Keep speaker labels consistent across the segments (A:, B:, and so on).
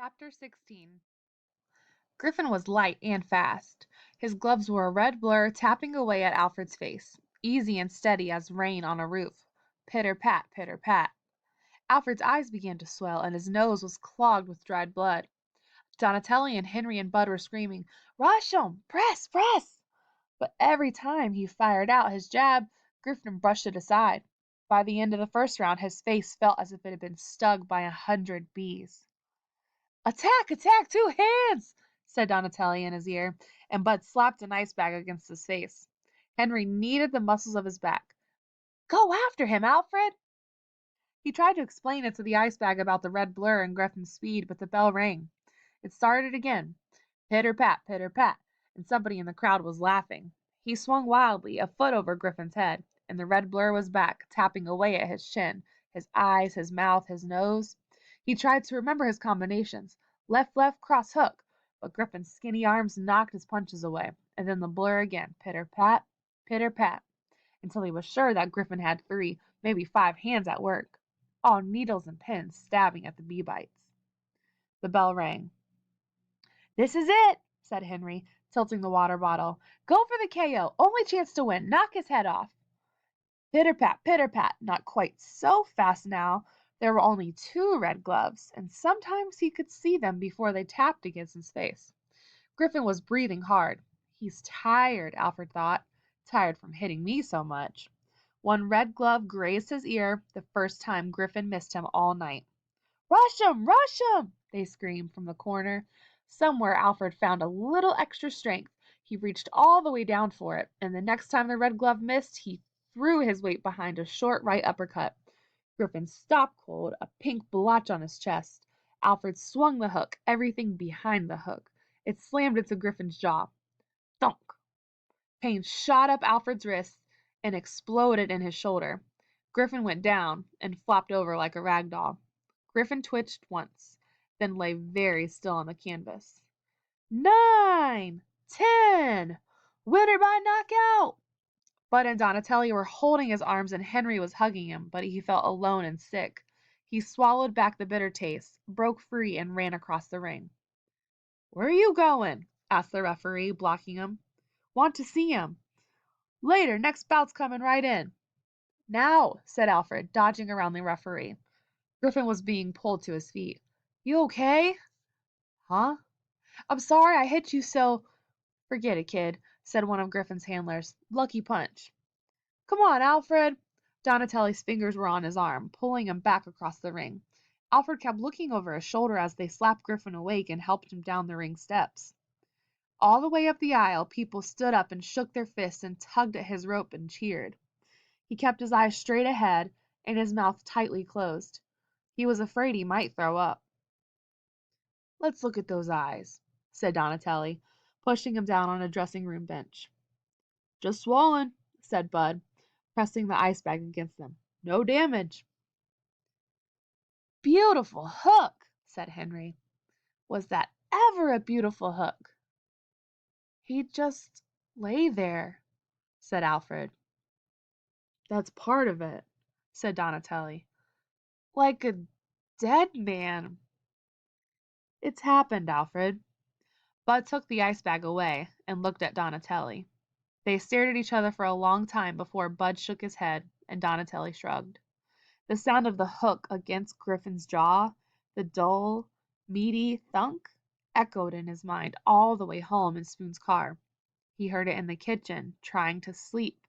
A: Chapter 16. Griffin was light and fast. His gloves were a red blur, tapping away at Alfred's face, easy and steady as rain on a roof. Pitter pat, pitter pat. Alfred's eyes began to swell, and his nose was clogged with dried blood. Donatelli and Henry and Bud were screaming, "Rush 'em! Press! Press!" But every time he fired out his jab, Griffin brushed it aside. By the end of the first round, his face felt as if it had been stung by 100 bees. "Attack! Attack! 2 hands!" said Donatelli in his ear, and Bud slapped an ice bag against his face. Henry kneaded the muscles of his back. "Go after him, Alfred!" He tried to explain it to the ice bag about the red blur and Griffin's speed, but the bell rang. It started again. Pitter pat, pitter pat, and somebody in the crowd was laughing. He swung wildly, a foot over Griffin's head, and the red blur was back, tapping away at his chin, his eyes, his mouth, his nose. He tried to remember his combinations. Left, left, cross, hook. But Griffin's skinny arms knocked his punches away, and then the blur again, pitter pat, until he was sure that Griffin had 3, maybe 5 hands at work, all needles and pins stabbing at the bee bites. The bell rang. "This is it," said Henry, tilting the water bottle. "Go for the KO. Only chance to win. Knock his head off." Pitter pat, not quite so fast now. There were only 2 red gloves, and sometimes he could see them before they tapped against his face. Griffin was breathing hard. He's tired, Alfred thought. Tired from hitting me so much. One red glove grazed his ear, the first time Griffin missed him all night. "Rush 'em! Rush 'em!" they screamed from the corner. Somewhere Alfred found a little extra strength. He reached all the way down for it, and the next time the red glove missed, he threw his weight behind a short right uppercut. Griffin stopped cold, a pink blotch on his chest. Alfred swung the hook, everything behind the hook. It slammed into Griffin's jaw. Thunk! Pain shot up Alfred's wrist and exploded in his shoulder. Griffin went down and flopped over like a rag doll. Griffin twitched once, then lay very still on the canvas. 9, 10, winner by knockout! Bud and Donatelli were holding his arms and Henry was hugging him, but he felt alone and sick. He swallowed back the bitter taste, broke free, and ran across the ring. "Where are you going?" asked the referee, blocking him. "Want to see him." "Later, next bout's coming right in." "Now," said Alfred, dodging around the referee. Griffin was being pulled to his feet. "You okay?" "Huh? I'm sorry I hit you so." "Forget it, kid," said one of Griffin's handlers. "Lucky punch." "Come on, Alfred." Donatelli's fingers were on his arm, pulling him back across the ring. Alfred kept looking over his shoulder as they slapped Griffin awake and helped him down the ring steps. All the way up the aisle, people stood up and shook their fists and tugged at his rope and cheered. He kept his eyes straight ahead and his mouth tightly closed. He was afraid he might throw up. "Let's look at those eyes," said Donatelli, pushing him down on a dressing room bench. "Just swollen," said Bud, pressing the ice bag against them. "No damage." "Beautiful hook," said Henry. "Was that ever a beautiful hook?" "He'd just lay there," said Alfred. "That's part of it," said Donatelli. "Like a dead man." "It's happened, Alfred." Bud took the ice bag away and looked at Donatelli. They stared at each other for a long time before Bud shook his head and Donatelli shrugged. The sound of the hook against Griffin's jaw, the dull, meaty thunk, echoed in his mind all the way home in Spoon's car. He heard it in the kitchen, trying to sleep,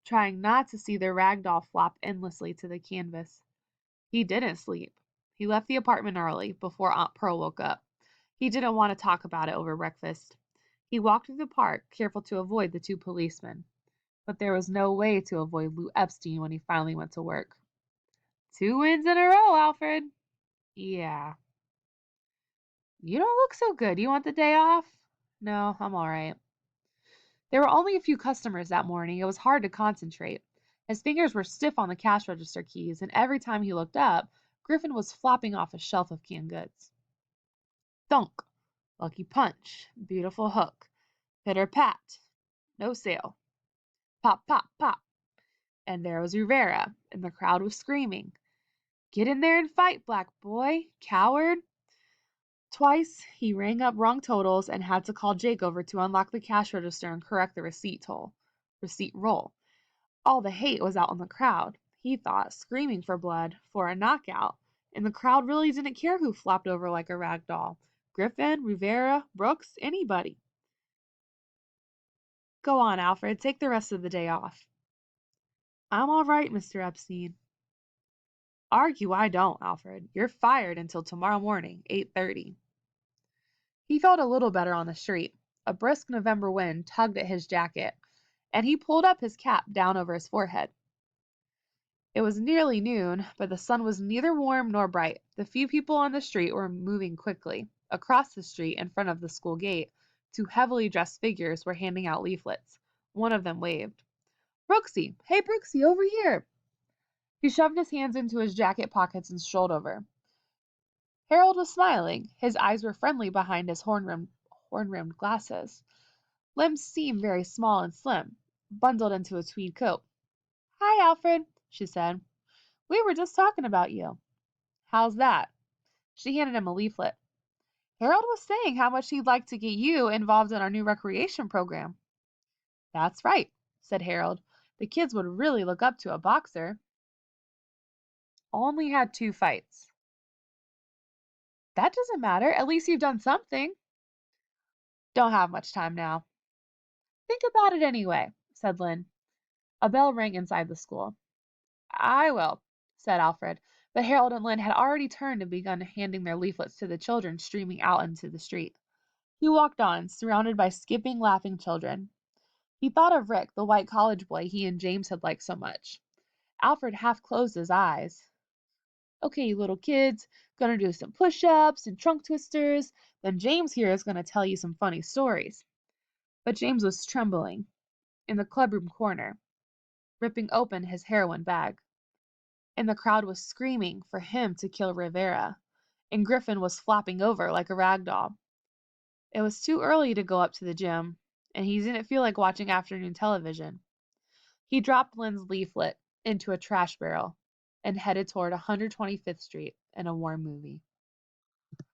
A: trying not to see the rag doll flop endlessly to the canvas. He didn't sleep. He left the apartment early, before Aunt Pearl woke up. He didn't want to talk about it over breakfast. He walked through the park, careful to avoid the 2 policemen. But there was no way to avoid Lou Epstein when he finally went to work. 2 wins in a row, Alfred. Yeah. You don't look so good. You want the day off? No, I'm all right. There were only a few customers that morning. It was hard to concentrate. His fingers were stiff on the cash register keys, and every time he looked up, Griffin was flopping off a shelf of canned goods. Thunk. Lucky punch. Beautiful hook. Pitter pat. No sale. Pop, pop, pop. And there was Rivera, and the crowd was screaming. "Get in there and fight, black boy. Coward." Twice, he rang up wrong totals and had to call Jake over to unlock the cash register and correct the receipt roll. All the hate was out in the crowd, he thought, screaming for blood, for a knockout, and the crowd really didn't care who flopped over like a rag doll. Griffin, Rivera, Brooks, anybody. Go on, Alfred, take the rest of the day off. I'm all right, Mr. Epstein. Argue I don't, Alfred. You're fired until tomorrow morning, 8:30. He felt a little better on the street. A brisk November wind tugged at his jacket, and he pulled up his cap down over his forehead. It was nearly noon, but the sun was neither warm nor bright. The few people on the street were moving quickly. Across the street, in front of the school gate, two heavily dressed figures were handing out leaflets. One of them waved. Brooksy! Hey, Brooksy, over here! He shoved his hands into his jacket pockets and strolled over. Harold was smiling. His eyes were friendly behind his horn-rimmed glasses. Limbs seemed very small and slim, bundled into a tweed coat. Hi, Alfred, she said. We were just talking about you. How's that? She handed him a leaflet. Harold was saying how much he'd like to get you involved in our new recreation program. That's right, said Harold. The kids would really look up to a boxer. Only had 2 fights. That doesn't matter. At least you've done something. Don't have much time now. Think about it anyway, said Lynn. A bell rang inside the school. I will, said Alfred, but Harold and Lynn had already turned and begun handing their leaflets to the children streaming out into the street. He walked on, surrounded by skipping, laughing children. He thought of Rick, the white college boy he and James had liked so much. Alfred half closed his eyes. Okay, you little kids, gonna do some push-ups and trunk twisters. Then James here is gonna tell you some funny stories. But James was trembling in the clubroom corner, ripping open his heroin bag. And the crowd was screaming for him to kill Rivera, and Griffin was flopping over like a rag doll. It was too early to go up to the gym, and he didn't feel like watching afternoon television. He dropped Lynn's leaflet into a trash barrel and headed toward 125th Street and a war movie.